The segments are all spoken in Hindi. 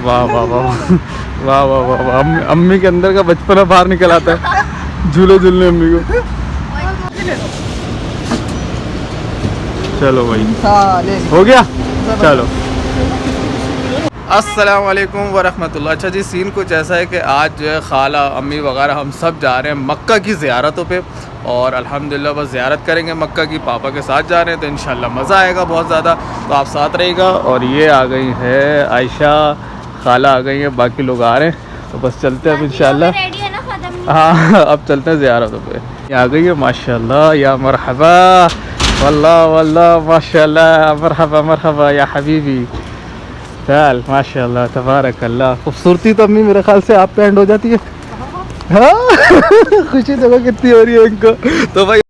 वाह वाह वाह वाह वाह वाह वाह। अम्मी के अंदर का बचपना बाहर निकल आता है झूले झूलने अम्मी को। चलो भाई हो गया, चलो। अस्सलाम वालेकुम वरहमतुल्लाह। अच्छा जी, सीन कुछ ऐसा है कि आज जो है खाला अम्मी वगैरह हम सब जा रहे हैं मक्का की ज़ियारतों पे, और अल्हम्दुलिल्लाह बस ज़ियारत करेंगे मक्का की। पापा के साथ जा रहे हैं तो इंशाल्लाह मज़ा आएगा बहुत ज़्यादा, तो आप साथ रहिएगा। और ये आ गई है आयशा, खाला आ गई है, बाकी लोग आ रहे हैं, तो बस चलते हैं अब इंशाल्लाह। हाँ अब चलते हैं ज़ियारतों पे। ये आ गई है माशाल्लाह, या मरहबा, वल्लाह वल्लाह माशाल्लाह, मरहबा मरहबा या हबीबी। चल माशाल्लाह तबारक अल्लाह। खूबसूरती तो अम्मी मेरे ख्याल से आप पे एंड हो जाती है। हाँ खुशी देखो कितनी हो रही है इनको। तो भाई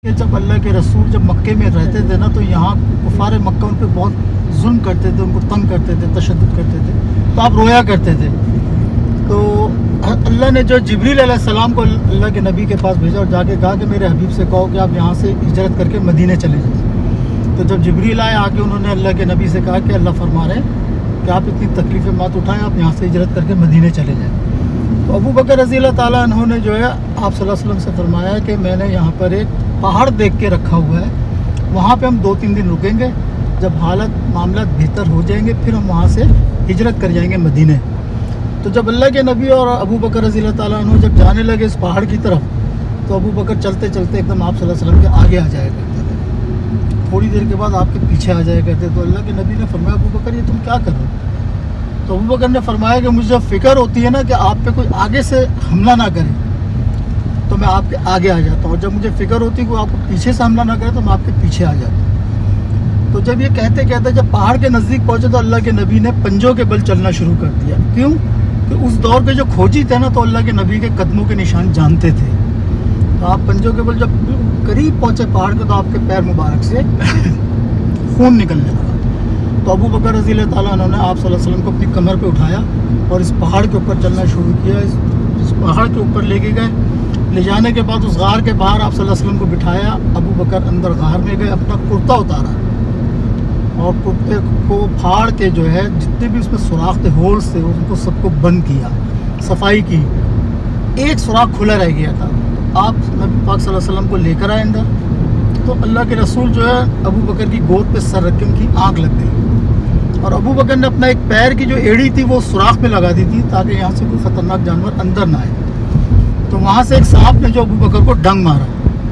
जब अल्लाह के रसूल जब मक्के में रहते थे ना, तो यहाँ कुफार मक्का उन पर बहुत जुल्म करते थे, उनको तंग करते थे, तशद्दुद करते थे, तो आप रोया करते थे। तो अल्लाह ने जो जिब्रील अलैहिस्सलाम को अल्लाह के नबी के पास भेजा और जाके कहा कि मेरे हबीब से कहो कि आप यहाँ से हिजरत करके मदीने चले जाए। तो जब जिब्रील आए आके उन्होंने अल्लाह के नबी से कहा कि अल्लाह फरमा रहे हैं कि आप इतनी तकलीफ़ें मत उठाएं, आप यहाँ से हिजरत करके मदीने चले जाएँ। तो अबू बकर रज़ी अल्लाह ताला अन्हु ने जो है आप सल्लल्लाहु अलैहि वसल्लम से फरमाया कि मैंने यहाँ पर एक पहाड़ देख के रखा हुआ है, वहाँ पे हम 2-3 दिन रुकेंगे, जब हालत मामला बेहतर हो जाएंगे फिर हम वहाँ से हिजरत कर जाएंगे मदीने। तो जब अल्लाह के नबी और अबू बकर रज़ी अल्लाह ताला अन्हु जब जाने लगे इस पहाड़ की तरफ, तो अबू बकर चलते चलते एकदम आप सल्लल्लाहु अलैहि वसल्लम के आगे आ जाया करते थे, थोड़ी देर के बाद आपके पीछे आ जाया करते। तो अल्लाह के नबी ने फरमाया अबू बकर ये तुम क्या कर रहे हो? तो अबू बकर ने फरमाया कि मुझे फ़िक्र होती है ना कि आप पे कोई आगे से हमला ना करे, तो मैं आपके आगे आ जाता हूँ, और जब मुझे फ़िक्र होती है कि आपको पीछे से हमला ना करे तो मैं आपके पीछे आ जाता हूँ। तो जब ये कहते कहते जब पहाड़ के नज़दीक पहुँचे तो अल्लाह के नबी ने पंजों के बल चलना शुरू कर दिया। क्यों? कि उस दौर के जो खोजी थे ना, तो अल्लाह के नबी के कदमों के निशान जानते थे। तो आप पंजों के बल जब करीब पहुँचे पहाड़ के, तो आपके पैर मुबारक से खून निकलने लगा। तो अबू बकर रज़ी अल्लाह ताला अन्हु ने आप सल्लल्लाहु अलैहि वसल्लम को अपनी कमर पे उठाया और इस पहाड़ के ऊपर चलना शुरू किया। इस पहाड़ के ऊपर लेके गए, ले जाने के बाद उस गार के बाहर आप सल्लल्लाहु अलैहि वसल्लम को बिठाया। अबू बकर अंदर गार में गए, अपना कुर्ता उतारा और कुर्ते को फाड़ के जो है जितने भी उसमें सुराख थे, होल्स थे, उनको सबको बंद किया, सफाई की। एक सुराख खुला रह गया था। आप नबी पाक सल्लल्लाहु अलैहि वसल्लम को लेकर आए अंदर, तो अल्लाह के रसूल जो है अबू बकर की गोद पे सर रख के उनकी आँख लग गई, और अबू बकर ने अपना एक पैर की जो एड़ी थी वो सुराख में लगा दी थी ताकि यहाँ से कोई ख़तरनाक जानवर अंदर ना आए। तो वहाँ से एक सांप ने जो अबू बकर को डंग मारा,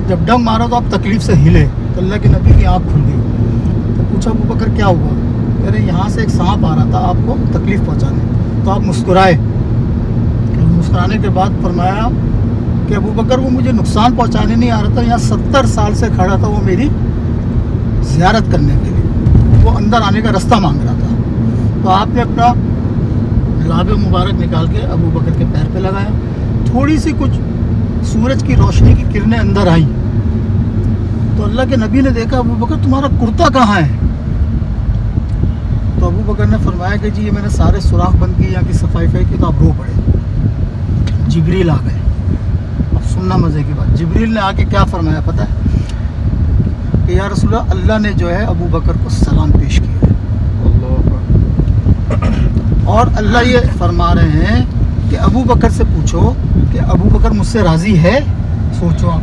जब डंग मारा तो आप तकलीफ़ से हिले, तो अल्लाह के नबी की आँख खुल गई। तो पूछा अबू बकर क्या हुआ? कह रहे यहाँ से एक सांप आ रहा था आपको तकलीफ़ पहुँचाने। तो आप मुस्कुराए, मुस्कुराने के बाद फरमाया कि अबू बकर वो मुझे नुकसान पहुँचाने नहीं आ रहा था, यहाँ 70 साल से खड़ा था, वो मेरी ज़ियारत करने के लिए, वो अंदर आने का रास्ता मांग रहा था। तो आपने अपना लाबे मुबारक निकाल के अबू बकर के पैर पे लगाया। थोड़ी सी कुछ सूरज की रोशनी की किरणें अंदर आई, तो अल्लाह के नबी ने देखा अबू बकर तुम्हारा कुर्ता कहाँ है? तो अबू बकर ने फरमाया कि जी ये मैंने सारे सुराख बंद किए, यहाँ की सफाई की। तो आप रो पड़े। जिब्रील आ गए। अब सुनना मज़े की बात, जिब्रील ने आके क्या फरमाया पता है? कि या रसूलल्लाह अल्लाह ने जो है अबू बकर को सलाम पेश किया है, और अल्लाह ये फरमा रहे हैं कि अबू बकर से पूछो कि अबू बकर मुझसे राज़ी है। सोचो आप,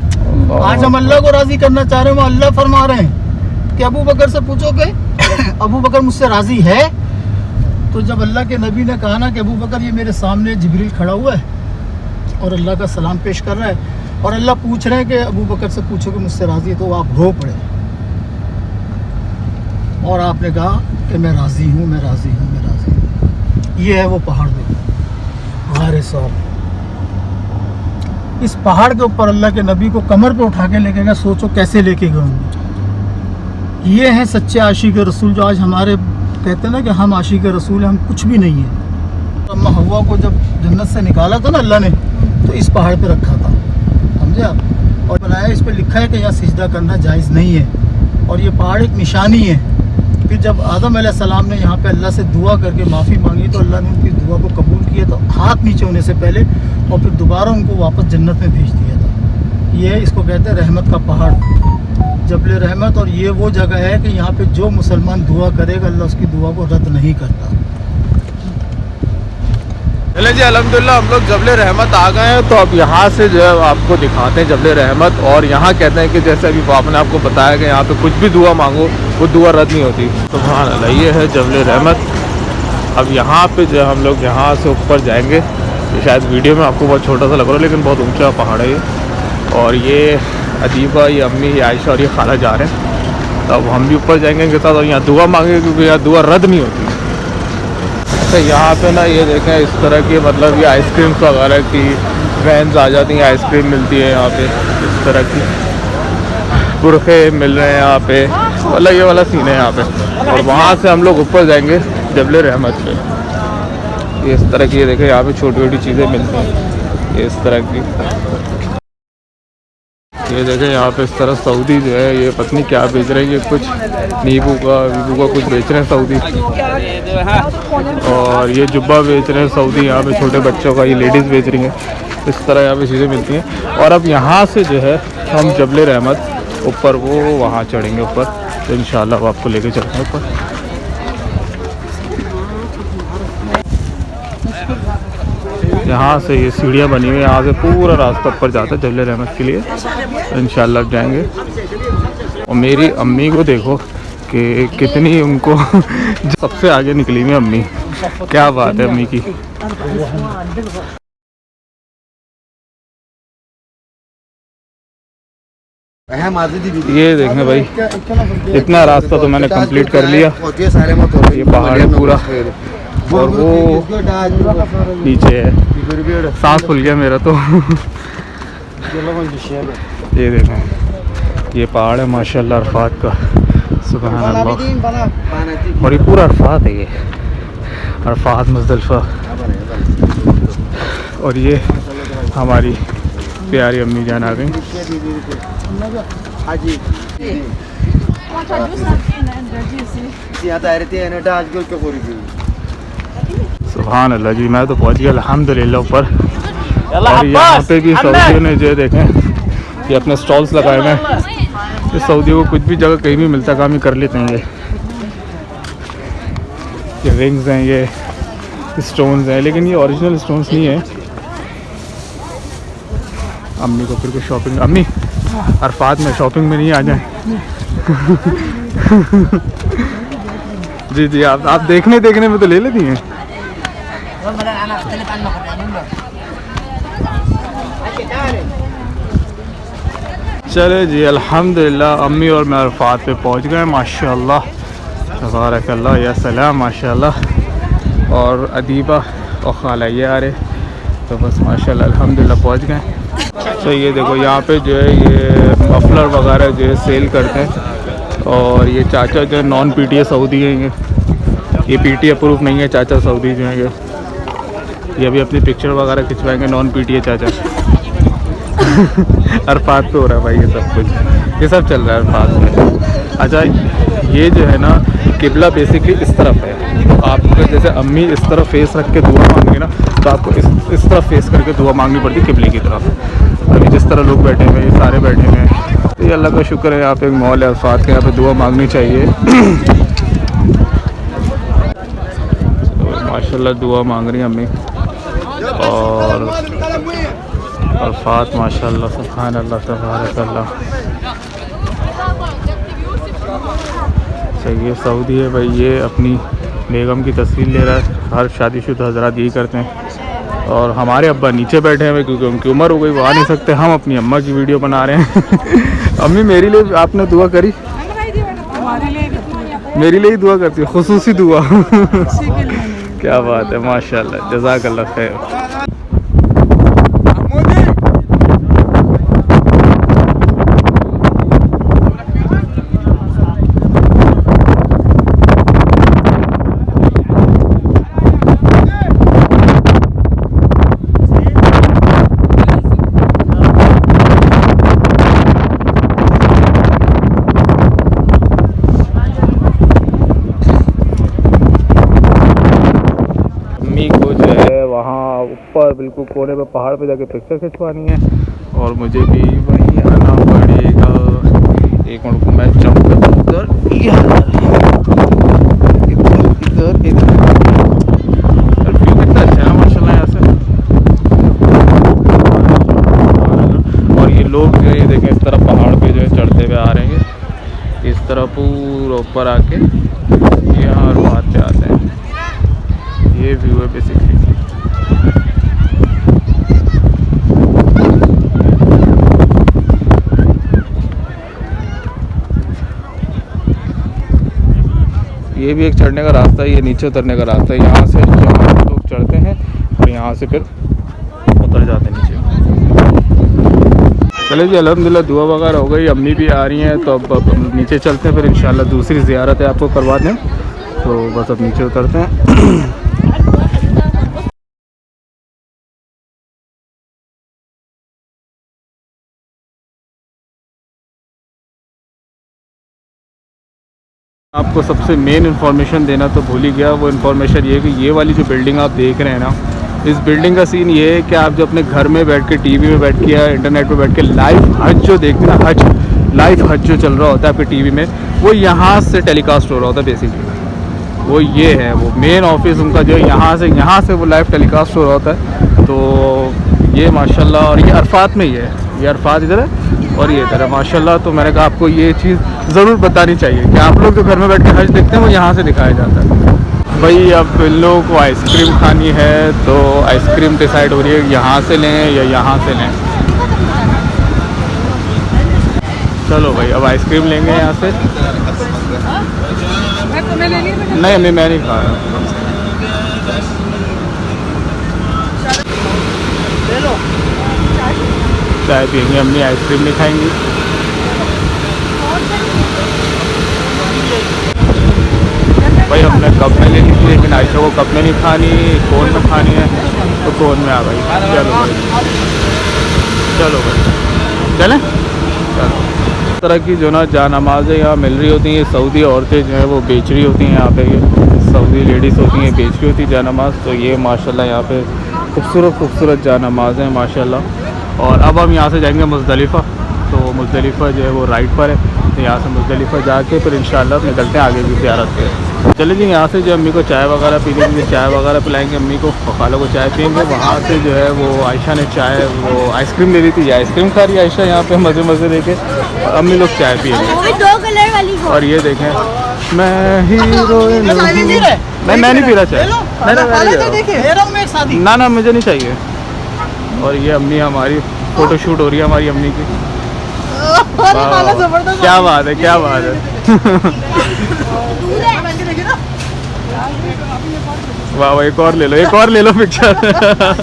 आज हम अल्लाह को राज़ी करना चाह रहे हैं, वो अल्लाह फरमा रहे हैं कि अबू बकर से पूछो कि अबू बकर मुझसे राज़ी है। तो जब अल्लाह के नबी ने कहा ना कि अबू बकर ये मेरे सामने जिब्रील खड़ा हुआ है और अल्लाह का सलाम पेश कर रहा है, और अल्लाह पूछ रहे हैं कि अबू बकर से पूछो कि मुझसे राज़ी है, तो आप रो पड़े और आपने कहा कि मैं राज़ी हूँ, मैं राज़ी हूँ, मैं राज़ी हूँ। ये है वो पहाड़, देखो गारे साहब। इस पहाड़ के ऊपर अल्लाह के नबी को कमर पे उठा के लेके गए। सोचो कैसे लेके गए होंगे। ये हैं सच्चे आशिक रसूल, जो आज हमारे कहते हैं ना कि हम आशिक रसूल हैं, हम कुछ भी नहीं है। अम्मा हवा को जब जन्नत से निकाला था ना अल्लाह ने, तो इस पहाड़ पे रखा था, समझे आप, और बनाया। इस पर लिखा है कि यहाँ सिजदा करना जायज़ नहीं है, और ये पहाड़ एक निशानी है फिर जब आदम अलैहिस्सलाम ने यहाँ पे अल्लाह से दुआ करके माफ़ी मांगी तो अल्लाह ने उनकी दुआ को कबूल किया, तो हाथ नीचे होने से पहले, और फिर दोबारा उनको वापस जन्नत में भेज दिया था। ये इसको कहते हैं रहमत का पहाड़, जबल रहमत। और ये वो जगह है कि यहाँ पे जो मुसलमान दुआ करेगा अल्लाह उसकी दुआ को रद्द नहीं करता। चले जी अल्हम्दुलिल्लाह हम लोग जबल रहमत आ गए हैं। तो अब यहाँ से जो है आपको दिखाते हैं जबल रहमत। और यहाँ कहते हैं कि जैसे अभी आपने आपको बताया कि यहाँ पे कुछ भी दुआ मांगो वो दुआ रद्द नहीं होती। तो सुभान अल्लाह, ये है जबल रहमत। अब यहाँ पे जो हम लोग यहाँ से ऊपर जाएंगे, ये शायद वीडियो में आपको बहुत छोटा सा लग रहा है लेकिन बहुत ऊँचा पहाड़ है ये। और ये अदीबा, ये अम्मी, ये आयशा और ये खाला जा रहे हैं। तो अब हम भी ऊपर जाएंगे इनके साथ और यहाँ दुआ मांगेंगे क्योंकि यहाँ दुआ रद्द नहीं होती। अच्छा यहाँ पे ना ये देखें इस तरह की मतलब ये आइसक्रीम्स वगैरह की वैन्स आ जाती हैं, आइसक्रीम मिलती है यहाँ पे, इस तरह की बुरखे मिल रहे हैं यहाँ पे, मतलब ये वाला सीन है यहाँ पे। और वहाँ से हम लोग ऊपर जाएंगे जबल रहमत पे। ये इस तरह की ये देखें यहाँ पे छोटी छोटी चीज़ें मिलती हैं, ये इस तरह की। ये देखें यहाँ पे इस तरह सऊदी जो है ये पत्नी क्या बेच रहे हैं, ये कुछ नींबू का कुछ बेच रहे हैं सऊदी। और ये जुब्बा बेच रहे हैं सऊदी, यहाँ पे छोटे बच्चों का, ये लेडीज़ बेच रही हैं। इस तरह यहाँ पे चीज़ें मिलती हैं। और अब यहाँ से जो है हम जबल रहमत ऊपर वो वहाँ चढ़ेंगे ऊपर, तो इंशाल्लाह आपको लेके चलते हैं ऊपर। यहाँ से ये सीढ़ियाँ बनी हुई है, यहाँ से पूरा रास्ता ऊपर जाता है जबल रहमत के लिए। इंशाल्लाह जाएंगे। और मेरी अम्मी को देखो कि कितनी उनको सबसे आगे निकली हुई अम्मी, क्या बात है अम्मी की। ये देखें भाई, इतना रास्ता तो मैंने कंप्लीट कर लिया। ये पहाड़ है पूरा और वो नीचे है, सांस फूल गया मेरा तो। ये देखें ये पहाड़ है माशाल्लाह अरफात का, सुभान अल्लाह। और ये पूरा अरफात है, ये अरफात मुज़दलिफ़ा। और ये हमारी प्यारी अम्मी जान आ गई। सुभान अल्लाह जी, मैं तो पहुंच गया अल्हम्दुलिल्लाह ऊपर। और यहाँ पे भी सऊदियों ने जो देखें ये अपने स्टॉल्स लगाए हुए हैं। ये सऊदियों को कुछ भी जगह कहीं भी मिलता काम ही कर लेते हैं। ये रिंग्स हैं, ये स्टोन्स हैं, लेकिन ये ओरिजिनल स्टोन्स नहीं है। अम्मी को फिर कुछ शॉपिंग, अम्मी अरफात में शॉपिंग में नहीं आ जाए। जी जी, आप देखने में तो ले लेती हैं। चले जी अल्हम्दुलिल्लाह अम्मी और मैं अरफात पे पहुंच गए माशाल्लाह, तबारकल्लाह या सलाम माशाल्लाह। और अदीबा और खाला ये आ रहे, तो बस माशाल्लाह अल्हम्दुलिल्लाह पहुंच गए। तो ये देखो यहाँ पे जो है ये मफलर वगैरह जो है सेल करते हैं। और ये चाचा जो है नॉन पीटीए सऊदी हैं, ये पीटीए अप्रूव नहीं है चाचा सऊदी जो है। ये अभी अपनी पिक्चर वगैरह खिंचवाएंगे नॉन पीटीए चाचा। अरफात पे हो रहा है भाई ये सब कुछ, ये सब चल रहा है अरफात में। अच्छा ये जो है ना किबला बेसिकली इस तरफ है, तो आपको जैसे अम्मी इस तरफ फेस रख के दुआ मांगेंगे ना, तो आपको इस तरफ फेस करके दुआ मांगनी पड़ती है किबले की तरफ। अभी जिस तरह लोग बैठे हुए हैं, ये सारे बैठे हुए हैं, तो ये अल्लाह का शुक्र है यहाँ पे एक मॉल है अरफात के, यहाँ पे दुआ मांगनी चाहिए। तो माशाल्लाह दुआ मांग रही हैं अम्मी। और अरफात माशाल्लाह सुभान अल्लाह तबारकल्लाह। अच्छा ये सऊदी है भाई, ये अपनी बेगम की तस्वीर ले रहा है। हर शादीशुदा हज़रात यही करते हैं। और हमारे अब्बा नीचे बैठे हैं क्योंकि उनकी उम्र हो गई, वो आ नहीं सकते। हम अपनी अम्मा की वीडियो बना रहे हैं। अम्मी मेरे लिए आपने दुआ करी? मेरे लिए ही दुआ करती है, खुसूसी दुआ। क्या बात है माशाल्लाह, जज़ाकल्लाह खैर। बिल्कुल कोने पे पहाड़ पे जाके पिक्चर खिंचवानी है और मुझे भी वहीं आना पड़ेगा। एक मिनट को मैं जंप करता हूँ इधर इधर इधर। व्यू कितना अच्छा है माशाल्लाह यहाँ से। और ये लोग जो है ये देखें इस तरफ पहाड़ पे जो है चढ़ते हुए आ रहे हैं, इस तरह पूरा ऊपर आके यहाँ रुआत पे आते हैं। ये व्यू है बेसिकली। ये भी एक चढ़ने का रास्ता है, ये नीचे उतरने का रास्ता है। यहाँ से लोग चढ़ते हैं और यहाँ से फिर उतर जाते हैं नीचे। चले जी अल्हम्दुलिल्लाह दुआ वगैरह हो गई, अम्मी भी आ रही हैं तो अब नीचे चलते हैं, फिर इंशाल्लाह दूसरी ज़ियारत है आपको करवा दें। तो बस अब नीचे उतरते हैं। आपको सबसे मेन इन्फॉर्मेशन देना तो भूल ही गया। वो इन्फॉर्मेशन ये कि ये वाली जो बिल्डिंग आप देख रहे हैं ना, इस बिल्डिंग का सीन ये है कि आप जो अपने घर में बैठ के टीवी में बैठ के या इंटरनेट पे बैठ के लाइव हज जो देखते हैं ना, लाइव हज जो चल रहा होता है आपके टीवी में, वो यहाँ से टेलीकास्ट हो रहा होता है बेसिकली। वो ये है वो मेन ऑफिस उनका जो है, यहाँ से वो लाइव टेलीकास्ट हो रहा होता है। तो ये माशाल्लाह, और ये अरफात में ही है, ये अरफात इधर है और ये इधर है माशाल्लाह। तो मैंने कहा आपको ये चीज़ ज़रूर बतानी चाहिए कि आप लोग जो घर में बैठ के हज देखते हैं वो यहाँ से दिखाया जाता है। भाई अब इन लोगों को आइसक्रीम खानी है तो आइसक्रीम डिसाइड हो रही है यहाँ से लें या यहाँ से लें। चलो भाई अब आइसक्रीम लेंगे यहाँ से। नहीं मैं नहीं खा रहा। चाय पियेंगे, अम्मी आइसक्रीम नहीं खाएंगी। भाई हमने कप में लेनी थी लेकिन आयशा को कप में नहीं खानी, कोन में खानी है तो कोन में आ गई। चलो भाई चलें चलो। इस तरह की जो ना जानामाज़ें यहाँ मिल रही होती हैं, सऊदी औरतें जो हैं वो बेच रही होती हैं यहाँ पे। ये सऊदी लेडीज़ होती हैं बेच रही होती है जानामाज़। तो ये माशाल्लाह यहाँ पे खूबसूरत जानामाज़ें हैं माशाल्लाह। और अब हम यहाँ से जाएंगे मुज़दलिफ़ा। तो मुज़दलिफ़ा जो है वो राइट पर है, तो यहाँ से मुज़दलिफ़ा जाके फिर इंशाल्लाह निकलते हैं आगे की ज़ियारत पे। चलिए जी यहाँ से जो अम्मी को चाय वगैरह पी लेंगे, चाय वगैरह पिलाएंगे अम्मी को, खाला को चाय पियेंगे। वहाँ से जो है वो आयशा ने चाय वो आइसक्रीम ले ली थी, आइसक्रीम खा रही है आयशा यहाँ पे मज़े देके, और अम्मी लोग चाय पियेंगे। 2 कलर वाली और ये देखें मैं हीरोइन मैं नहीं पी रहा चाय, ना मुझे नहीं चाहिए। और ये अम्मी हमारी फ़ोटो शूट हो रही है हमारी अम्मी की। क्या बात है क्या बात है। वाह एक और ले लो पिक्चर।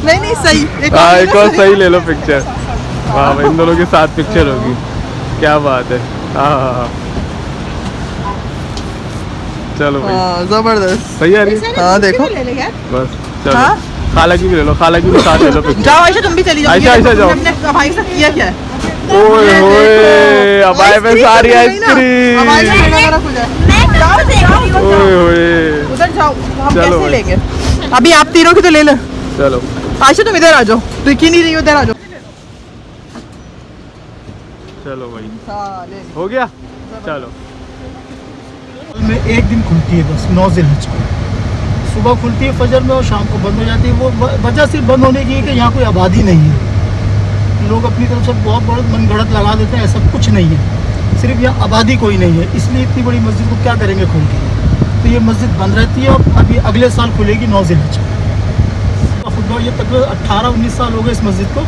नहीं सही एक और सही ले लो पिक्चर। वाह इन दोनों के साथ पिक्चर होगी, क्या बात है। हाँ चलो भाई जबरदस्त सही आ रही है। हाँ देखो बस चलो खाला की भी ले लो, खाला की भी साथ ले लो पिक्चर। जाओ आयशा तुम भी चली जाओ। आयशा जाओ। हमने भाई से किया क्या है? ओए होए अब आए में सारी आइसक्रीम। ओए होए उधर जाओ, हम चलो कैसे भाई। लेंगे? अभी आप तीनों की तो ले लो। चलो आयशा तुम इधर आ जाओ, तू क्यों नहीं रही उधर आ जाओ। चलो भाई हाँ, ले। हो गया चलो। में एक दिन खुलती है बस 9 ज़िलहज को, सुबह खुलती है फजर में और शाम को बंद हो जाती है। वो वजह सिर्फ बंद होने की है कि यहाँ कोई आबादी नहीं है। लोग अपनी तरफ से बहुत बड़ा मनगढ़ंत लगा देते हैं, ऐसा कुछ नहीं है। सिर्फ यहाँ आबादी कोई नहीं है, इसलिए इतनी बड़ी मस्जिद को क्या करेंगे खोल के। तो ये मस्जिद बंद रहती है और अभी अगले साल खुलेगी 9 ज़िलहज का खुतबा। ये तकरीबन 18-19 साल हो गए इस मस्जिद को,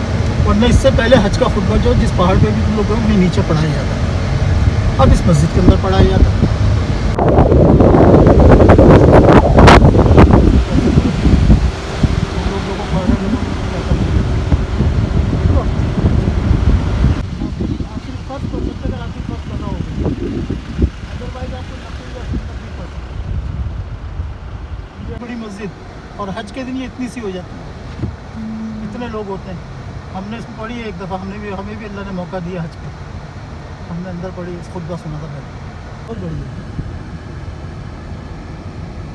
वरना इससे पहले हज का खुतबा जो जिस पहाड़ पर भी तुम लोग उन्हें नीचे पढ़ाया जाता है, अब इस मस्जिद के अंदर पढ़ाया जाता है। बड़ी मस्जिद और हज के दिन ये इतनी सी हो जाती है, इतने लोग होते हैं। हमने इसमें पढ़ी है एक दफ़ा, हमें भी अल्लाह ने मौका दिया हज पे, हमने अंदर पढ़ी, खुतबा सुना था पहले, बहुत बढ़िया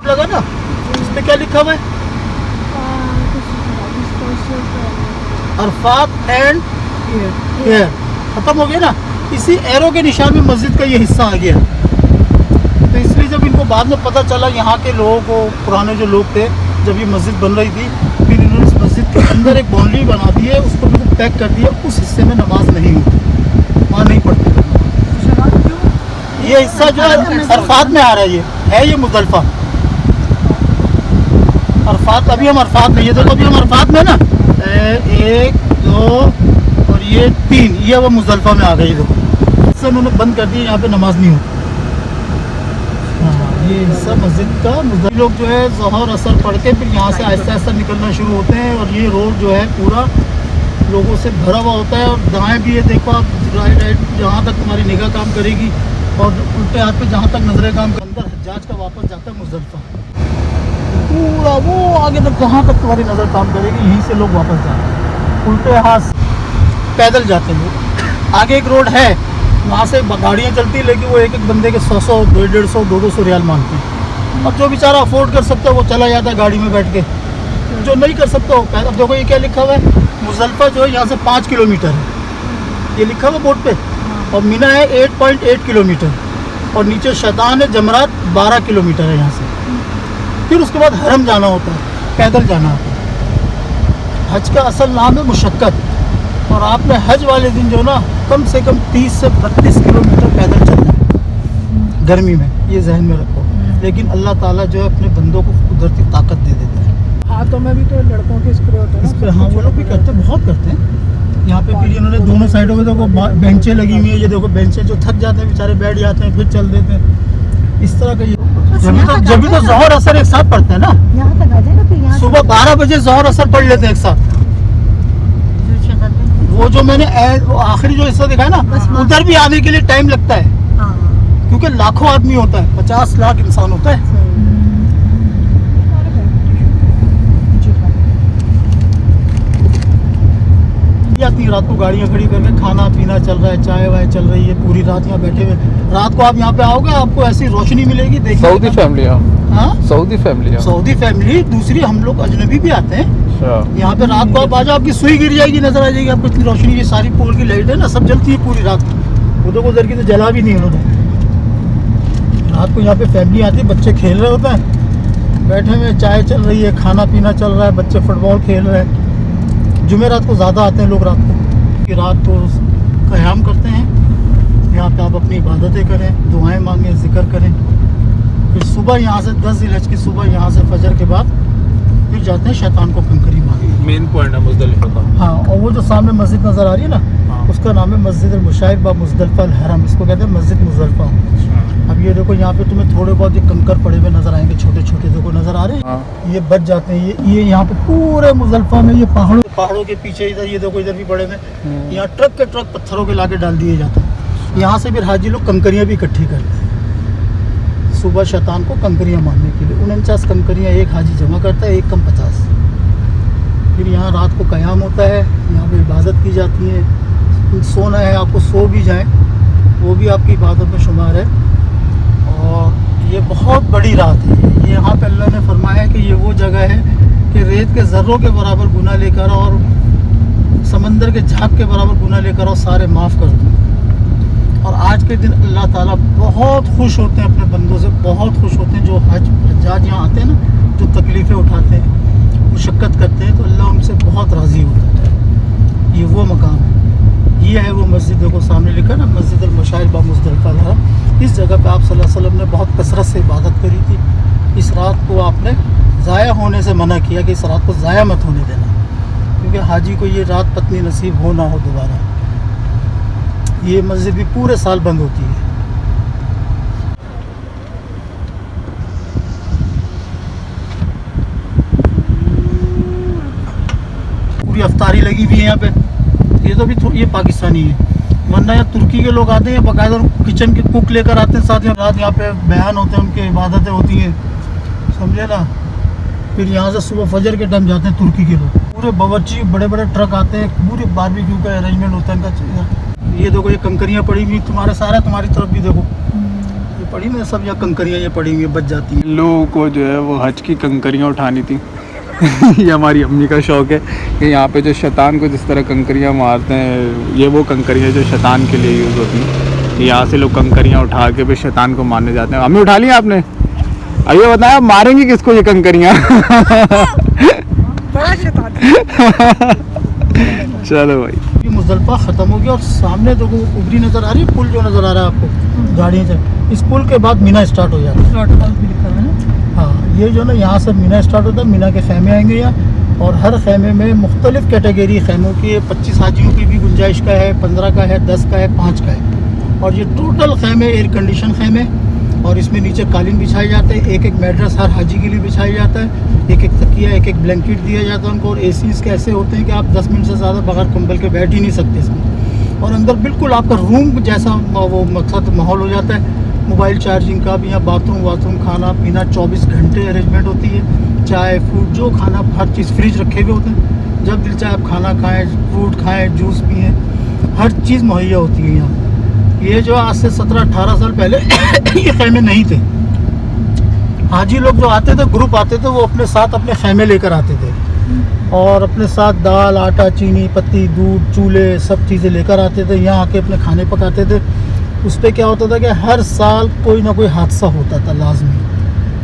लगा ना। इस पर क्या लिखा हुआ है? अरफात एंड एयर खत्म हो गया ना, इसी एरो के निशान में मस्जिद का ये हिस्सा आ गया। तो इसलिए जब इनको बाद में पता चला यहाँ के लोगों को, पुराने जो लोग थे, जब ये मस्जिद बन रही थी, फिर इन्होंने इस मस्जिद के अंदर एक बाउंड्री बना दी है, उसको बिल्कुल पैक कर दिया, उस हिस्से में नमाज नहीं होती, वहाँ नहीं पढ़ते। ये हिस्सा जो है अरफात में आ रहा है ये मुज़दलिफ़ा। अरफात, अभी हम अरफात में, ये देखो अभी हम अरफात में ना, 1 2 और ये 3, ये वो मुज़दलिफ़ा में आ गई। देखो इससे उन्होंने बंद कर दिया, यहाँ पे नमाज नहीं होती। हाँ, ये हिस्सा मस्जिद का। मुज़दलिफ़ा लोग जो है ज़ोहर असर पढ़ के फिर यहाँ से आहिस्ता आहिस्ता निकलना शुरू होते हैं, और ये रोड जो है पूरा लोगों से भरा हुआ होता है। और दाएँ भी ये देखो आप, राइट जहाँ तक तुम्हारी निगाह काम करेगी, और उल्टे हाथ पे जहाँ तक नजर काम के अंदर हज्जाज का वापस जाता है मुज़दलिफ़ा, पूरा वो आगे तक जहाँ तक तुम्हारी नज़र काम करेगी, यहीं से लोग वापस जाते हैं। उल्टे हाथ पैदल जाते हैं लोग। आगे एक रोड है, वहाँ से गाड़ियाँ चलती हैं, लेकिन वो एक एक बंदे के 100 150 200 रियाल मांगते हैं। और जो बेचारा अफोर्ड कर सकता है वो चला जाता है गाड़ी में बैठ के, जो नहीं कर सकता वो पैदल। देखो ये क्या लिखा हुआ है, मुज़दलिफ़ा जो है यहाँ से 5 किलोमीटर है, ये लिखा हुआ बोर्ड पे। और मिना है 8.8 किलोमीटर, और नीचे शैतान है जमरात 12 किलोमीटर है यहाँ से। फिर उसके बाद हरम जाना होता है, पैदल जाना होता है। हज का असल नाम है मुशक्क़त, और आपने हज वाले दिन जो ना कम से कम 30 से 32 किलोमीटर पैदल चलना है गर्मी में, ये जहन में रखो। लेकिन अल्लाह ताला जो है अपने बंदों को कुदरती ताकत दे देता है। हाथों में भी तो लड़कों के स्प्रे होते हैं, इस पर हाँ वो लोग भी करते हैं, बहुत करते हैं। यहाँ पे फिर इन्होंने दोनों साइडों में देखो बेंचें लगी हुई है, ये देखो बेंचें, जो थक जाते हैं बेचारे बैठ जाते हैं, फिर चल देते हैं। इस तरह का ये जब भी तो ज़ोहर असर एक साथ पढ़ते हैं ना, यहाँ तक आ जाएगा, फिर यहाँ सुबह 12 बजे ज़ोहर असर पढ़ लेते हैं एक साथ। वो जो मैंने वो आखिरी जो हिस्सा दिखाया ना, उधर भी आने के लिए टाइम लगता है, क्योंकि लाखों आदमी होता है, 50 लाख इंसान होता है। आती रात को गाड़ियाँ खड़ी करके, खाना पीना चल रहा है, चाय वाय चल रही है, पूरी रात यहाँ बैठे हुए। रात को आप यहाँ पे आओगे, आपको ऐसी रोशनी मिलेगी, देखिए। सऊदी फैमिली, हाँ सऊदी फैमिली, सऊदी फैमिली। दूसरी हम लोग अजनबी भी आते हैं यहाँ पे, रात को आप आ जाओ, आपकी सुई गिर जाएगी, नजर आ जाएगी आपको इतनी रोशनी। ये सारी पोल की लाइट है ना, सब जलती है पूरी रात। उधर उधर की तो जला भी नहीं उन्होंने। रात को यहाँ पे फैमिली आती है, बच्चे खेल रहे होते हैं, बैठे हुए, चाय चल रही है, खाना पीना चल रहा है, बच्चे फुटबॉल खेल रहे हैं। जुमेरात को ज़्यादा आते हैं लोग रात को, कि रात को क़याम करते हैं यहाँ पे, आप अपनी इबादतें करें, दुआएं मांगें, ज़िक्र करें। फिर सुबह यहाँ से 10 ज़िलहज की सुबह यहाँ से फजर के बाद फिर जाते हैं शैतान को कंकरी मांगे। मेन पॉइंट है मुज़दलिफ़ा का। हाँ, और वो जो सामने मस्जिद नज़र आ रही है ना, हाँ। उसका नाम है मस्जिद अल-मुशाइर बा मुज़दलिफ़ा अल-हरम, इसको कहते हैं मस्जिद मुज़दलिफ़ा। अब ये देखो यहाँ पे तुम्हें थोड़े बहुत ये कंकर पड़े हुए नज़र आएंगे, छोटे छोटे, देखो नज़र आ रहे हैं। हाँ। ये बच जाते हैं। ये यहाँ पे पूरे मुज़दलिफ़ा में ये पहाड़ों के पीछे इधर ये देखो, इधर भी पड़े हुए, यहाँ ट्रक के ट्रक पत्थरों के लाके डाल दिए जाते हैं। यहाँ से फिर हाजी लोग कंकरियाँ भी इकट्ठी करते हैं सुबह शैतान को कंकरियाँ मारने के लिए। 49 कंकरियाँ एक हाजी जमा करता है, एक कम 50। फिर यहाँ रात को क़याम होता है, यहाँ पे इबादत की जाती है। सोना है, आपको सो भी जाएं, वो भी आपकी इबादत में शुमार है। और ये बहुत बड़ी रात है। ये यहाँ पे अल्लाह ने फरमाया है कि ये वो जगह है कि रेत के ज़र्रों के बराबर गुनाह लेकर और समंदर के झाग के बराबर गुनाह लेकर और सारे माफ़ कर दूँ। और आज के दिन अल्लाह ताला बहुत खुश होते हैं अपने बंदों से, बहुत खुश होते हैं। जो हज्जाज यहाँ आते हैं ना, जो तकलीफ़ें उठाते हैं, मुशक्क़त करते हैं, तो अल्लाह उनसे बहुत राज़ी होता है। ये वो मकाम है, ये है वो मस्जिद। देखो सामने लिखा ना, मस्जिद अल-मुशाइर बा मुज़दलिफ़ा अल-हरम। इस जगह पे आप सल्लल्लाहु अलैहि वसल्लम ने बहुत कसरत से इबादत करी थी। इस रात को आपने ज़ाया होने से मना किया कि इस रात को ज़ाया मत होने देना, क्योंकि हाजी को ये रात पत्नी नसीब हो ना हो दोबारा। ये मस्जिद भी पूरे साल बंद होती है। पूरी अफ्तारी लगी हुई है यहाँ पे। ये तो भी ये पाकिस्तानी है, वरना यहाँ तुर्की के लोग आते हैं, बाकायदा किचन के कुक लेकर आते हैं साथ। रात यहाँ पे बयान होते हैं, उनके इबादतें होती हैं, समझे ना। फिर यहाँ से सुबह फजर के टाइम जाते हैं तुर्की के लोग, पूरे बावर्ची बड़े बड़े ट्रक आते हैं, पूरे बारबेक्यू का अरेंजमेंट होता है इनका। ये देखो ये कंकरियाँ पड़ी हुई तुम्हारे सारा, तुम्हारी तरफ भी देखो ये पड़ी ना सब, यहाँ कंकरियाँ ये पड़ी हुई बच जाती हैं। लोगों को जो है वो हज की कंकरियाँ उठानी थी, ये हमारी अम्मी का शौक़ है कि यहाँ पे जो शैतान को जिस तरह कंकरियाँ मारते हैं, ये वो कंकरियाँ जो शैतान के लिए यूज़ होती हैं। यहाँ से लोग कंकरियाँ उठा के फिर शैतान को मारने जाते हैं। अम्मी उठा लिया आपने? अब ये बताया मारेंगे किसको ये कंकरियाँ? बड़ा शैतान। चलो भाई, ये मुज़दलिफ़ा ख़त्म हो गया और सामने जो उभरी नज़र आ रही है, पुल जो नज़र आ रहा है आपको गाड़ियों से, इस पुल के बाद मीना स्टार्ट हो जाता है। हाँ, ये जो ना यहाँ से मीना स्टार्ट होता है, मीना के खैमे आएंगे यहाँ, और हर खैमे में मुख्तलिफ़ कैटेगरी खैमों की है। 25 हाजियों की भी गुंजाइश का है, 15 का है, 10 का है, 5 का है। और ये टोटल खैमे एयर कंडीशन खैमे, और इसमें नीचे कालीन बिछाए जाते हैं। एक एक मैट्रेस हर हाजी के लिए बिछाया जाता है, एक एक तकिया, एक एक ब्लैंकेट दिया जाता है उनको। और एसीज़ के ऐसे होते हैं कि आप 10 मिनट से ज़्यादा बगैर कंबल के बैठ ही नहीं सकते इसमें। और अंदर बिल्कुल आपका रूम जैसा वो मकसद माहौल हो जाता है। मोबाइल चार्जिंग का भी, यहाँ बाथरूम, खाना पीना 24 घंटे अरेंजमेंट होती है। चाय, फ्रूट, जो खाना, हर चीज़ फ्रिज रखे हुए होते हैं। जब दिल चाहे आप खाना खाएँ, फ्रूट खाएँ, जूस पिएँ, हर चीज़ मुहैया होती है यहाँ। ये जो आज से 17-18 साल पहले ये खैमे नहीं थे। हाजी लोग जो आते थे, ग्रुप आते थे, वो अपने साथ अपने खैमे लेकर आते थे और अपने साथ दाल, आटा, चीनी, पत्ती, दूध, चूल्हे, सब चीज़ें लेकर आते थे। यहाँ आके अपने खाने पकाते थे। उस पर क्या होता था कि हर साल कोई ना कोई हादसा होता था, लाजमी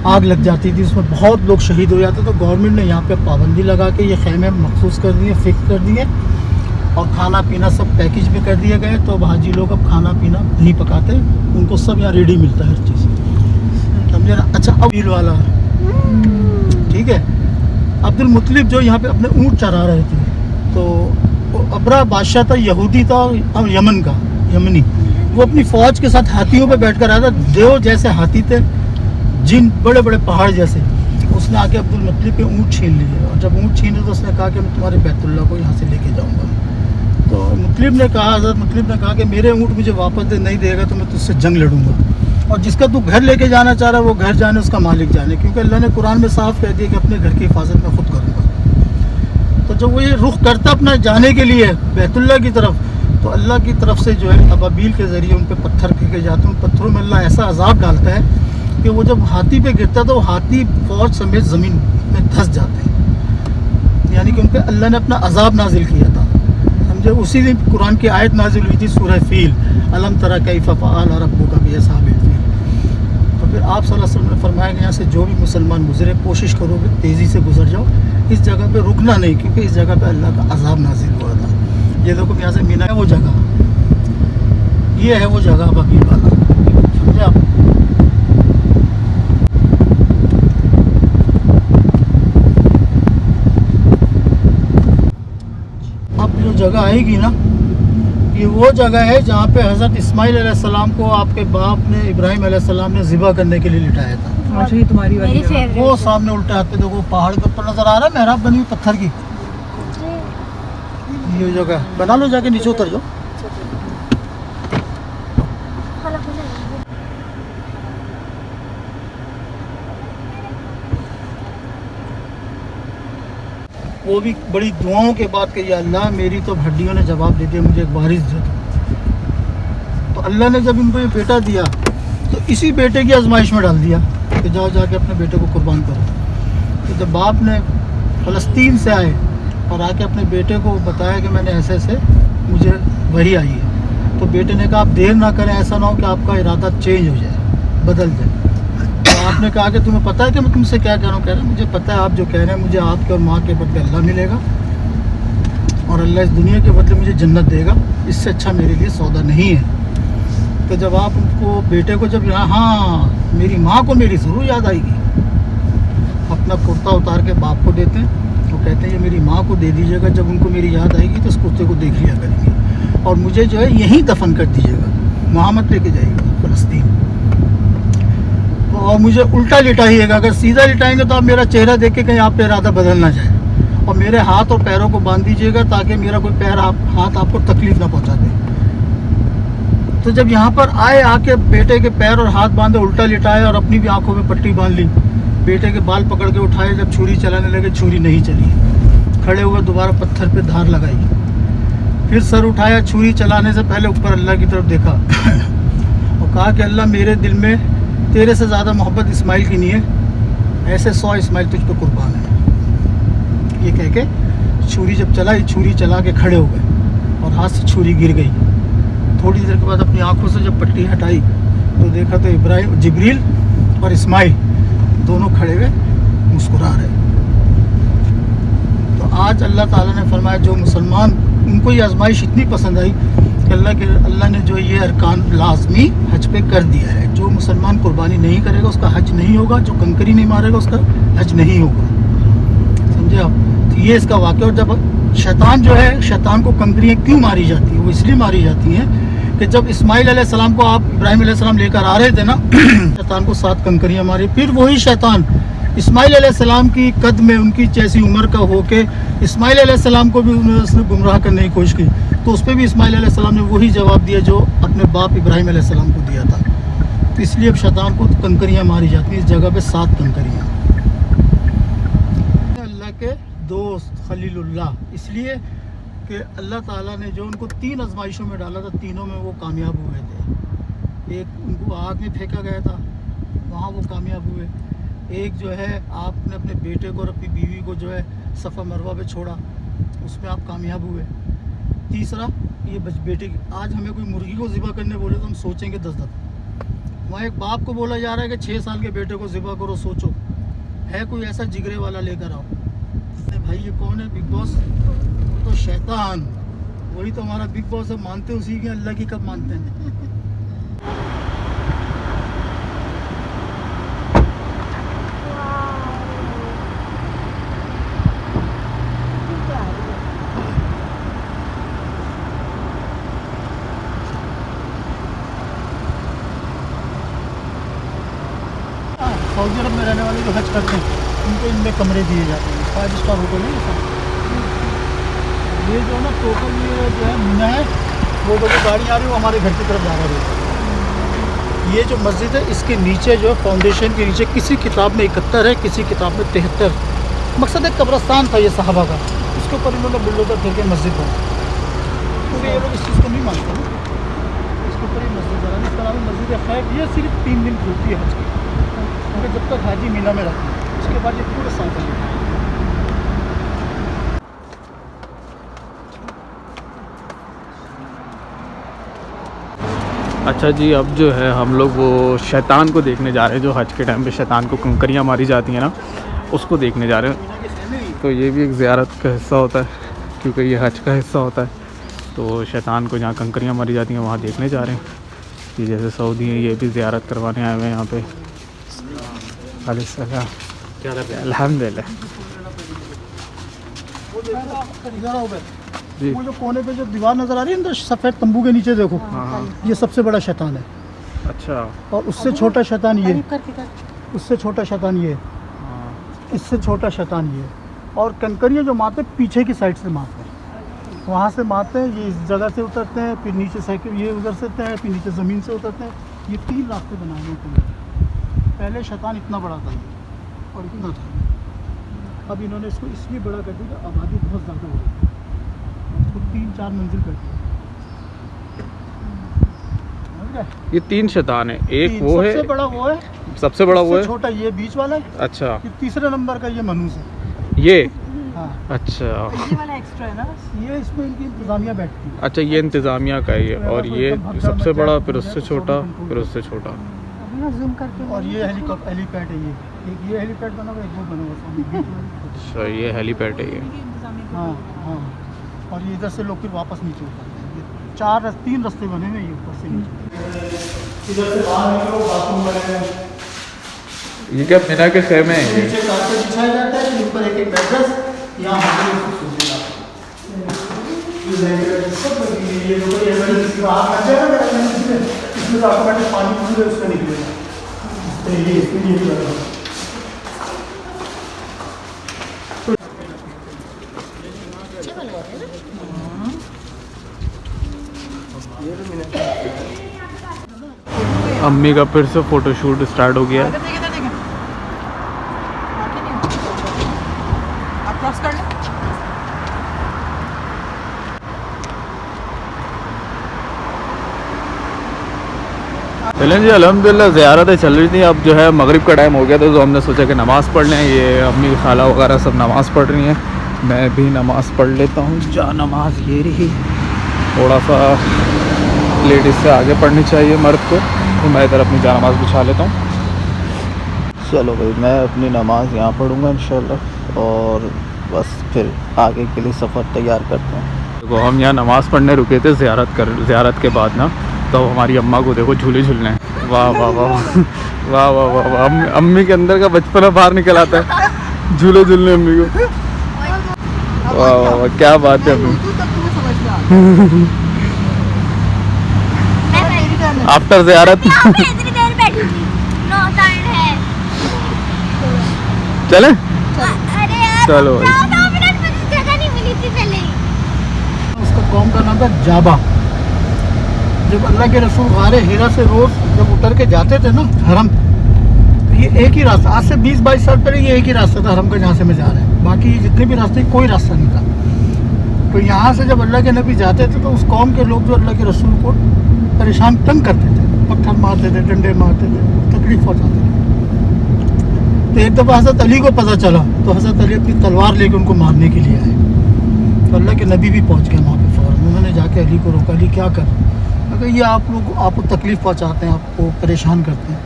आग लग जाती थी, उसमें बहुत लोग शहीद हो जाते। तो गवर्नमेंट ने यहाँ पे पाबंदी लगा के ये खैमे मखसूस कर दिए, फिक्स कर दिए, और खाना पीना सब पैकेज में कर दिए गए। तो अब हाजी लोग अब खाना पीना नहीं पकाते, उनको सब यहाँ रेडी मिलता है हर चीज़, समझे ना। अच्छा, अब ईद वाला, ठीक है, अब्दुल मुत्तलिब जो यहाँ पे अपने ऊँट चरा रहे थे, तो अबरा बादशाह था, यहूदी था, यमन का, यमनी। वो अपनी फ़ौज के साथ हाथियों पे बैठ कर आया था। देव जैसे हाथी थे, जिन बड़े बड़े पहाड़ जैसे। उसने आके अब्दुल मुत्तलिब के ऊँट छीन लिए, और जब ऊँट छीने तो उसने कहा कि मैं तुम्हारे बैतुल्लाह को यहाँ से लेके जाऊँगा। तो मुत्तलिब ने कहा, हज़रत मुत्तलिब ने कहा कि मेरे ऊँट मुझे वापस दे नहीं देगा तो मैं तुझसे जंग लड़ूंगा। और जिसका तू घर लेके जाना चाह रहा है वो घर जाने, उसका मालिक जाने, क्योंकि अल्लाह ने कुरान में साफ कह दिया कि अपने घर की हिफाजत मैं खुद करूँगा। तो जब वो ये रुख करता अपना जाने के लिए बैतुल्लाह की तरफ, तो अल्लाह की तरफ से जो है अबाबील के ज़रिए उन पर पत्थर फेंके जाते हैं। उन पत्थरों में अल्लाह ऐसा अजाब डालता है कि वो जब हाथी पे गिरता है तो हाथी फौज समेत ज़मीन में धंस जाते हैं। यानी कि उन पर अल्लाह ने अपना अजाब नाजिल किया था, समझे। उसी दिन कुरान की आयत नाजिल हुई थी, सूरह फील, अलम तरा कैफ़ फ़अल रब्बुका बिअस्हाबिल फील। तो फिर आप सल्लल्लाहु अलैहि वसल्लम ने फरमाया कि यहाँ से जो भी मुसलमान गुजरे, कोशिश करो कि तेज़ी से गुजर जाओ, इस जगह पे रुकना नहीं, क्योंकि इस जगह पे अल्लाह का अजाब नाजिल हुआ था। ये देखो यहाँ से मीना है वो जगह, ये है वो जगह अबाबील वाला, समझे आप। अब जो जगह आएगी ना, ये वो जगह है जहाँ पे हज़रत इस्माइल अलैहिस्सलाम को आपके बाप ने, इब्राहिम अलैहिस्सलाम ने ज़िबा करने के लिए लिटाया था। अच्छा, ये तुम्हारी वाली जगह। वो सामने उल्टा हाथ पे देखो पहाड़ के ऊपर नज़र आ रहा है, मेहराब बनी हुई पत्थर की, ये जगह बना लो, जाके नीचे उतर जाओ। वो भी बड़ी दुआओं के बाद कि या अल्लाह मेरी तो हड्डियों ने जवाब दे दिया, मुझे एक वारिस दे दो। तो अल्लाह ने जब इनको ये बेटा दिया तो इसी बेटे की आजमाइश में डाल दिया कि जाओ जाके अपने बेटे को कुर्बान करो। तो जब बाप ने फ़लस्तीन से आए और आके अपने बेटे को बताया कि मैंने ऐसे ऐसे मुझे वही आई है, तो बेटे ने कहा आप देर ना करें, ऐसा ना हो कि आपका इरादा चेंज हो जाए, बदल जाए। तो आपने कहा कि तुम्हें पता है कि मैं तुमसे क्या कह रहा हूँ? कह रहे मुझे पता है आप जो कह रहे हैं, मुझे आपके और माँ के बदले अल्लाह मिलेगा, और अल्लाह इस दुनिया के बदले मुझे जन्नत देगा, इससे अच्छा मेरे लिए सौदा नहीं है। तो जब आप उनको बेटे को जब यहाँ, हाँ मेरी माँ को मेरी ज़रूर याद आएगी, अपना कुर्ता उतार के बाप को देते हैं, वो कहते हैं ये मेरी माँ को दे दीजिएगा, जब उनको मेरी याद आएगी तो इस कुर्ते को देख लिया करेंगे, और मुझे जो है यहीं दफन कर दीजिएगा, वहाँ मत लेके जाइएगा फ़लस्तीन, और मुझे उल्टा लिटाइएगा। अगर सीधा लिटाएंगे तो आप मेरा चेहरा देख के कहीं आप पे इरादा बदल ना जाए, और मेरे हाथ और पैरों को बांध दीजिएगा ताकि मेरा कोई पैर हाथ आपको तकलीफ़ ना पहुँचा दे। तो जब यहाँ पर आए, आके बेटे के पैर और हाथ बांधे, उल्टा लिटाए और अपनी भी आंखों में पट्टी बांध ली, बेटे के बाल पकड़ के उठाए, जब छुरी चलाने लगे छुरी नहीं चली, खड़े हुए दोबारा पत्थर पे धार लगाई, फिर सर उठाया, छुरी चलाने से पहले ऊपर अल्लाह की तरफ देखा और कहा कि अल्लाह मेरे दिल में तेरे से ज़्यादा मोहब्बत इस्माइल की नहीं है, ऐसे 100 इस्माइल तुझ पे कुर्बान है। ये कह के छुरी जब चलाई, छुरी चला के खड़े हो गए और हाथ से छुरी गिर गई। थोड़ी देर के बाद अपनी आंखों से जब पट्टी हटाई तो देखा तो इब्राहिम, जिब्रील और इस्माइल दोनों खड़े हुए मुस्कुरा रहे। तो आज अल्लाह ताला ने फरमाया जो मुसलमान, उनको ये आजमाइश इतनी पसंद आई कि अल्लाह ने जो ये अरकान लाजमी हज पे कर दिया है। जो मुसलमान कुर्बानी नहीं करेगा उसका हज नहीं होगा, जो कंकरी नहीं मारेगा उसका हज नहीं होगा। समझे आप? तो ये इसका वाक़या। और जब शैतान जो है, शैतान को कंकरियाँ क्यों मारी जाती हैं? वो इसलिए मारी जाती हैं कि जब इस्माइल अलैहिस्सलाम को आप इब्राहिम अलैहिस्सलाम लेकर आ रहे थे ना, शैतान को 7 कंकरियाँ मारी। फिर वही शैतान इस्माइल अलैहिस्सलाम की कद में, उनकी जैसी उम्र का होके इस्माइल अलैहिस्सलाम को भी उसने गुमराह करने की कोशिश की। तो उस पर भी इस्माइल अलैहिस्सलाम ने वही जवाब दिया जो अपने बाप इब्राहिम अलैहिस्सलाम को दिया था। तो इसलिए अब शैतान को कंकरियाँ मारी जाती हैं। इस जगह पे 7 कंकरियाँ। अल्लाह के दोस्त खलीलुल्लाह, इसलिए कि अल्लाह ताला ने जो उनको 3 आजमाइशों में डाला था, तीनों में वो कामयाब हुए थे। एक उनको आग में फेंका गया था, वहाँ वो कामयाब हुए। एक जो है आपने अपने बेटे को और अपनी बीवी को जो है सफ़ा मरवा पे छोड़ा, उसमें आप कामयाब हुए। तीसरा ये बेटे की, आज हमें कोई मुर्गी को ज़िबा करने बोले तो हम सोचेंगे 10 दफ़ा। वहाँ एक बाप को बोला जा रहा है कि 6 साल के बेटे को ज़िबा करो, सोचो है कोई ऐसा जिगरे वाला लेकर आओ। भाई ये कौन है? Big boss. तो शैतान, वही तो हमारा बिग बॉस है। मानते उसी के, अल्लाह की कब मानते हैं? सऊदी अरब में रहने वाले जो हज करते हैं उनको इनमें कमरे दिए जाते हैं। 5 स्टार होटल है ये सब। ये जो है ना टोटल, ये जो है मीना है, वो जो गाड़ी आ रही है वो हमारे घर की तरफ जा रही है। ये जो मस्जिद है इसके नीचे जो है फाउंडेशन के नीचे किसी किताब में 71 है, किसी किताब में 73। मकसद एक कब्रस्तान था ये सहाबा का, उसके ऊपर इन्होंने बुलडोजर फिर के मस्जिद बना। क्योंकि ये लोग इस चीज़ को नहीं मानते ना, इसके ऊपर ही मस्जिद बना। इसका नाम है मस्जिद खैफ। ये सिर्फ 3 दिन खुलती है हज की, क्योंकि जब तक हाजी मीना में रहते हैं, उसके बाद ये पूरे साल चलेगा। अच्छा जी, अब जो है हम लोग वो शैतान को देखने जा रहे हैं, जो हज के टाइम पे शैतान को कंकरियाँ मारी जाती हैं ना, उसको देखने जा रहे हैं। तो ये भी एक ज़ियारत का हिस्सा होता है, क्योंकि ये हज का हिस्सा होता है। तो शैतान को जहाँ कंकरियाँ मारी जाती हैं वहाँ देखने जा रहे हैं। कि जैसे सऊदी हैं, ये भी ज़ियारत करवाने आए हुए हैं यहाँ पे। अल्हम्दुलिल्लाह जी। वो जो कोने पे जो दीवार नज़र आ रही है अंदर सफ़ेद तंबू के नीचे देखो, ये सबसे बड़ा शैतान है। अच्छा। और उससे छोटा शैतान ये, उससे छोटा शैतान ये, इससे छोटा शैतान ये। और कंकरियाँ जो मारते पीछे की साइड से मारते हैं, वहाँ से मारते हैं, ये इस जगह से उतरते हैं, फिर नीचे साइकिल ये उधर से उतरते हैं, फिर नीचे ज़मीन से उतरते हैं। ये 3 रास्ते बनाए हैं। पहले शैतान इतना बड़ा था ये, और इतना था। अब इन्होंने इसको इसलिए बड़ा कर दिया, आबादी बहुत ज़्यादा हो गई, इसको 3-4 मंजिल कर दिया। ये 3 शैतान है, एक वो है सबसे बड़ा वो है, सबसे बड़ा वो है, छोटा ये बीच वाला है। अच्छा। फिर तीसरे नंबर का ये मनूस है ये, हाँ। अच्छा ये वाला एक्स्ट्रा है ना, ये इसमें इनकी इंतजामिया बैठती है। अच्छा, ये इंतज़ामिया का है ये, और ये सबसे बड़ा, फिर उससे छोटा, फिर उससे छोटा। जूम करके। और ये हेलीपैड है, ये एक ये हेलीपैड बना हुआ, एक वो बना हुआ। अच्छा, ये हेलीपैड है ये। हाँ हाँ। और ये इधर से लोग फिर वापस नीचे उतरते हैं। ये 3 रास्ते बने हुए, ये ऊपर से नीचे। इधर से बाहर निकलो, बाथरूम बने हुए। ये क्या मीना के खेमे हैं ये? नीचे कारपेट बिछाया जाता है, फिर ऊपर एक मैट्रेस, यहाँ सब लगी है। ये लोग इमरजेंसी बाहर आ जाएगा, इसमें ऑटोमेटिक पानी पूरे उसमें निकलेगा। ये इसके लिए भी लगा। अम्मी का फिर से फ़ोटोशूट स्टार्ट हो गया है। आप क्रॉस कर लें। चलें जी, अल्हम्दुलिल्लाह ज़ियारतें चल रही थी। अब जो है मगरिब का टाइम हो गया था, तो हमने सोचा कि नमाज़ पढ़ लें। ये अम्मी खाला वगैरह सब नमाज़ पढ़ रही हैं, मैं भी नमाज़ पढ़ लेता हूँ। जा नमाज ये रही, थोड़ा सा लेडीज़ से आगे पढ़नी चाहिए मर्द को, तो मैं इधर अपनी जा नमाज़ बिछा लेता हूँ। चलो भाई, मैं अपनी नमाज़ यहाँ पढ़ूँगा इंशाल्लाह, और बस फिर आगे के लिए सफ़र तैयार करते हैं। देखो हम यहाँ नमाज़ पढ़ने रुके थे ज़ियारत के बाद ना, तो हमारी अम्मा को देखो झूले झूलने। वाह वाह वाह वाह वाह वाह वाह, अम्मी के अंदर का बचपना बाहर निकल आता है झूले झूलने अम्मी को। वाह वाह वाह, क्या बात है अम्मी। आफ्टर ज़ियारत इतनी देर बैठी थी, 9 टर्न है। चले अरे यार, चलो 9 मिनट मुझे जगह नहीं मिली थी पहले ही। उसका कौम का नाम है जाबा। जब अल्लाह के रसूल गारे हिरा से रोज़ जब उतर के जाते थे ना हरम, तो ये एक ही रास्ता, आज से 20-22 साल पहले ये एक ही रास्ता था हरम का, जहाँ से मैं जा रहा है। बाकी जितने भी रास्ते कोई रास्ता नहीं था। तो यहाँ से जब अल्लाह के नबी जाते थे तो उस कौम के लोग जो अल्लाह के रसूल को परेशान तंग करते थे, पत्थर मारते थे, डंडे मारते थे, तकलीफ पहुँचाते थे। तो एक दफ़ा हज़रत अली को पता चला, तो हज़रत अली अपनी तलवार लेकर उनको मारने के लिए आए। तो अल्लाह के नबी भी पहुँच गए वहाँ पे फ़ौरन। उन्होंने जाके अली को रोका, अली क्या कर, अगर ये आप लोग आपको तकलीफ़ पहुँचाते हैं, आपको परेशान करते हैं।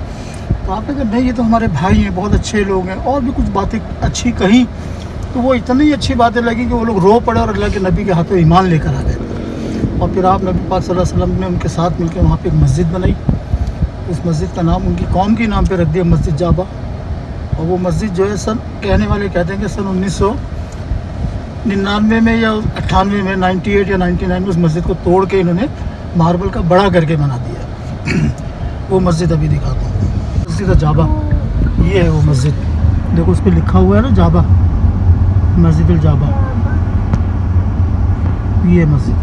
तो आपने कहा नहीं, ये तो हमारे भाई हैं, बहुत अच्छे लोग हैं। और भी कुछ बातें अच्छी कही, तो वो इतनी अच्छी बातें लगी कि वो लोग रो पड़े और अल्लाह के नबी के हाथों ईमान लेकर आ गए। और फिर आप नबी पाक सल्लल्लाहु अलैहि वसल्लम ने उनके साथ मिलकर वहाँ पे एक मस्जिद बनाई। उस मस्जिद का नाम उनकी कौम के नाम पे रख दिया, मस्जिद जाबा। और वो मस्जिद जो है कहने वाले कहते हैं कि सन 1999 में या 98 में, 98 या 99 में उस मस्जिद को तोड़ के इन्होंने मार्बल का बड़ा करके बना दिया। वो मस्जिद अभी दिखाता हूँ, मस्जिद जाबा। ये है वो मस्जिद, देखो उस पर लिखा हुआ है ना जाबा, मस्जिद जाबा। ये मस्जिद,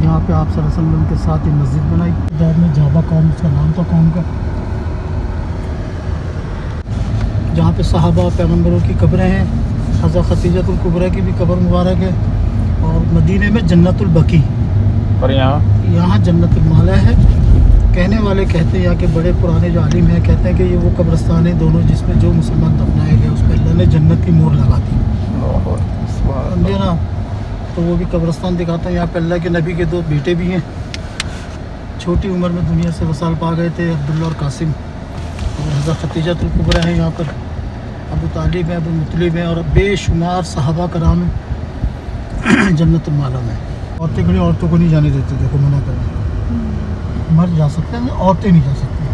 यहाँ पे आप सल्लल्लाहु अलैहि वसल्लम के साथ ही मस्जिद बनाई। बाद में जाबा कौम, उसका नाम था कौम का, जहाँ पे सहाबा पैगम्बरों की कब्रें हैं। हज़रत खतीजतुल कुबरा की भी कब्र मुबारक है। और मदीने में जन्नतुल बकी, और यहाँ जन्नतुल माला है। कहने वाले कहते हैं, यहाँ के बड़े पुराने जो आलिम हैं कहते हैं कि ये वो कब्रस्तान है दोनों जिसमें जो मुसलमान दफनाए गए उस पर अल्लाह ने जन्नत की मोहर लगा दी, समझे ना। तो वो भी कब्रस्तान दिखाता है। यहाँ पे अल्लाह के नबी के 2 बेटे भी हैं, छोटी उम्र में दुनिया से वसाल पा गए थे, अब्दुल्ला और कासिम। और हज़रत खतीजतुल कुबरा है यहाँ पर, अबू तालिब है, अबू मुतलिब है, और बेशुमार सहाबा कराम जन्नतुल माला में। औरतें के लिए औरतों को नहीं जाने देते, देखो मना कर, मर्द जा सकते हैं, औरतें नहीं जा सकती।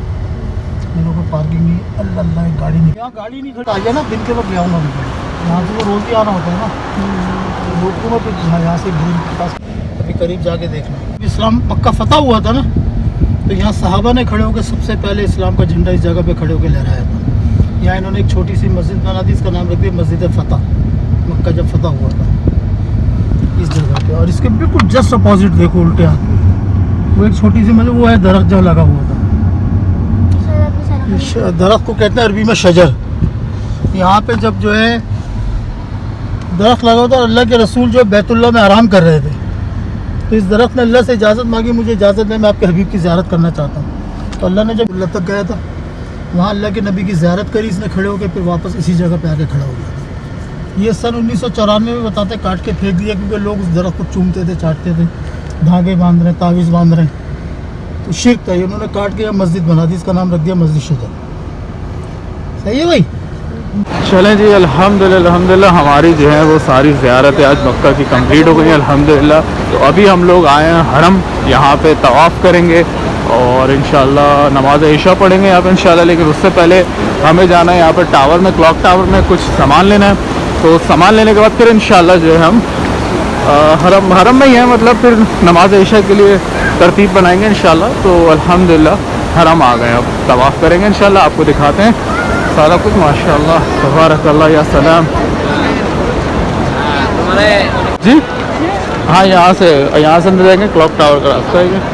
मेरे को पार्किंग नहीं, अल्लाह गाड़ी नहीं, यहाँ गाड़ी नहीं खड़ा आ ना, दिन के वक्त यहाँ यहाँ से वो रोज़ ही आना होता है ना, लोगों में फिर यहाँ से भूल के पास अभी करीब जाके देखना। इस्लाम मक्का फतह हुआ था ना, तो यहाँ सहाबा ने खड़े होकर सबसे पहले इस्लाम का झंडा इस जगह पे खड़े होकर लहराया था। यहाँ इन्होंने एक छोटी सी मस्जिद बना दी, इसका नाम रख दिया मस्जिद फतह। मक्का जब फतह हुआ था इस जगह पे। और इसके बिल्कुल जस्ट अपोजिट देखो उल्टे हाथ में वो एक छोटी सी मतलब वो है दरख्त जो लगा हुआ था। दरख्त को कहते हैं अरबी में शजर। यहाँ पे जब जो है दरख्त लगा हुआ था, अल्लाह के रसूल जो बैतुल्लाह में आराम कर रहे थे, तो इस दरख्त ने अल्लाह से इजाज़त मांगी, मुझे इजाज़त है, मैं आपके हबीब की ज़ियारत करना चाहता हूँ। तो अल्लाह ने जब अल्लाह तक गया था, वहाँ अल्लाह के नबी की ज़ियारत करी इसने खड़े होकर, फिर वापस इसी जगह पे आके खड़ा हो गया था। ये सन 1994 में बताते काट के फेंक दिया, क्योंकि लोग उस दरख्त को चूमते थे, चाटते थे, धागे बांध रहे हैं, तावीज़ बांध रहे हैं, तो शिर्क था। उन्होंने काट के मस्जिद बना दी, इसका नाम रख दिया मस्जिद शजर। सही है भाई। चलें जी, अल्हम्दुलिल्लाह हमारी जो है वो सारी ज़ियारतें आज मक्का की कंप्लीट हो गई हैं अल्हम्दुलिल्लाह। तो अभी हम लोग आए हैं हरम, यहाँ पे तवाफ़ करेंगे और इंशाल्लाह नमाज़ इशा पढ़ेंगे यहाँ पे इंशाल्लाह। लेकिन उससे पहले हमें जाना है यहाँ पर टावर में, क्लॉक टावर में कुछ सामान लेना है। तो सामान लेने के बाद फिर इंशाल्लाह जो है हम हरम में ही है, मतलब फिर नमाज़ इशा के लिए तरतीब बनाएंगे इंशाल्लाह। तो अल्हम्दुलिल्लाह हरम आ गए, अब तवाफ़ करेंगे इंशाल्लाह, आपको दिखाते हैं सारा कुछ। माशाअल्लाह तबारकल्लाह या सलाम जी। हाँ, यहाँ से अंदर जाएंगे, क्लॉक टावर का रास्ता है।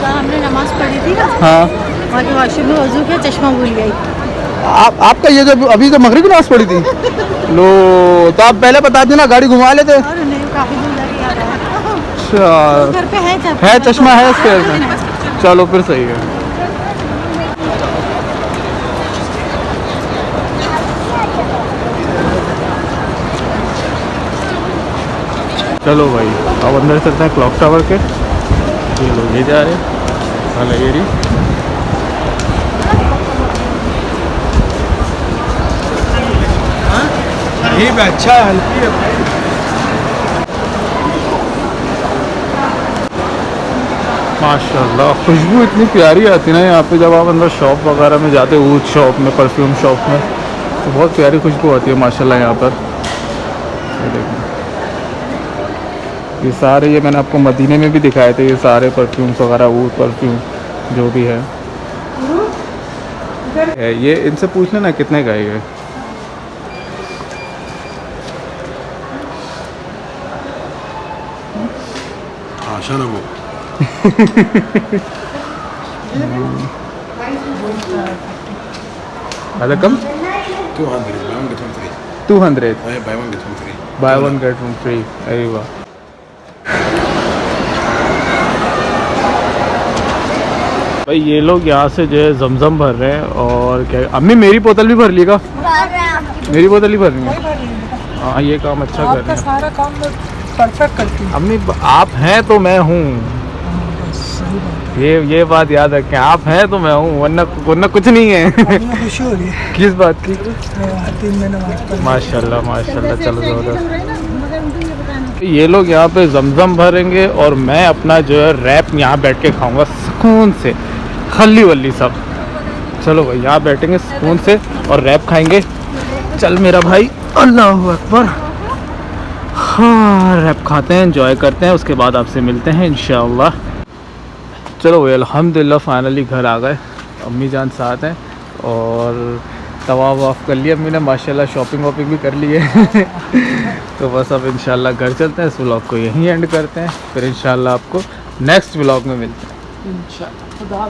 हमने नमाज पढ़ी थी ना, हाँ, वहाँ के वॉशरूम में वजू किया, चश्मा भूल गई। आपका ये जब अभी तो मगरिब की नमाज़ पढ़ी थी लो, तो आप पहले बता देना, गाड़ी घुमा लेते। और नहीं, काफ़ी दूर जाके याद आया। अच्छा घर पे है चश्मा है इसके में? चलो फिर सही है। चलो भाई अब अंदर चलते हैं क्लॉक टावर के। ये लोग ये जा रहे हैं, हाल ये रही। ये भी अच्छा है, हल्की है भाई। माशाल्लाह खुशबू इतनी प्यारी आती है ना यहाँ पे, जब आप अंदर शॉप वगैरह में जाते हो, ऊद शॉप में, परफ्यूम शॉप में, तो बहुत प्यारी खुशबू आती है माशाल्लाह यहाँ पर। ये देखो ये सारे, ये मैंने आपको मदीने में भी दिखाए थे, ये सारे परफ्यूम्स वगैरह, ऊद परफ्यूम जो भी है। ये इनसे पूछ लेना कितने का है ये। आशा ना वो ज़्यादा कम 200 by one get one free. अरे वाह। भाई ये लोग यहाँ से जो है जमजम भर रहे हैं। और क्या अम्मी मेरी बोतल भी भर लिएगा? मेरी बोतल ही भरनी है। हाँ ये काम अच्छा कर रहे आपका हैं सारा काम मैं परफेक्ट करती हूँ। अम्मी। आप हैं तो मैं हूँ, ये बात याद रखें, आप हैं तो मैं हूँ, वरना कुछ नहीं है। मुझे खुशी हो रही है किस बात की? 3 महीने बाद। माशाल्लाह माशाल्लाह। चलो ज़बरदस्त। ये लोग यहाँ पे जमजम भरेंगे और मैं अपना जो है रैप यहाँ बैठ के खाऊंगा सुकून से, खल्ली वल्ली सब। चलो भाई यहाँ बैठेंगे सुकून से और रैप खाएंगे। चल मेरा भाई, अल्लाहु अकबर। हाँ रैप खाते हैं, एंजॉय करते हैं, उसके बाद आपसे मिलते हैं इंशाअल्लाह। चलो भाई अल्हम्दुलिल्लाह फाइनली घर आ गए। अम्मी जान साथ हैं और तवाफ वाफ कर लिया अम्मी ने माशाल्लाह, शॉपिंग वॉपिंग भी कर ली है। तो बस अब इंशाल्लाह घर चलते हैं, इस व्लॉग को यहीं एंड करते हैं, फिर इंशाल्लाह आपको नेक्स्ट व्लॉग में मिलते हैं। इंशाअल्लाह।